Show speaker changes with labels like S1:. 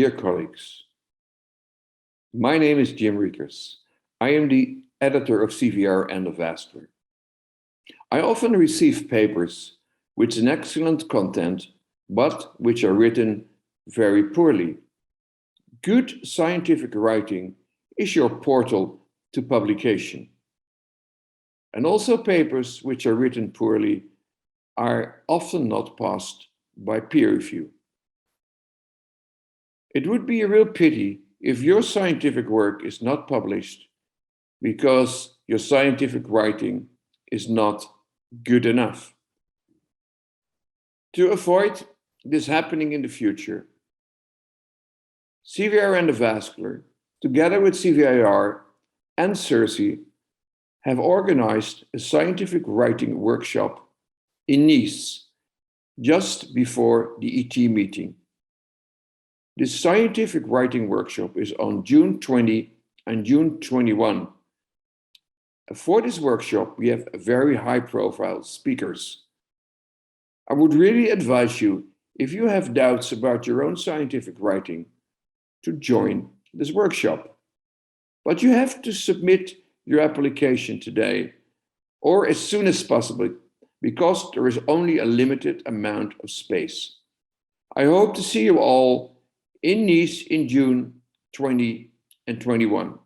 S1: Dear colleagues, my name is Jim Reekers. I am the editor of CVIR Endovascular. I often receive papers with an excellent content, but which are written very poorly. Good scientific writing is your portal to publication. And also papers which are written poorly are often not passed by peer review. It would be a real pity if your scientific work is not published because your scientific writing is not good enough. To avoid this happening in the future, CVIR Endovascular, together with CVIR and CIRSE, have organized a scientific writing workshop in Nice just before the ET meeting. This scientific writing workshop is on June 20 and June 21. For this workshop, we have very high-profile speakers. I would really advise you, if you have doubts about your own scientific writing, to join this workshop. But you have to submit your application today or as soon as possible because there is only a limited amount of space. I hope to see you all in Nice in June 20 and 21.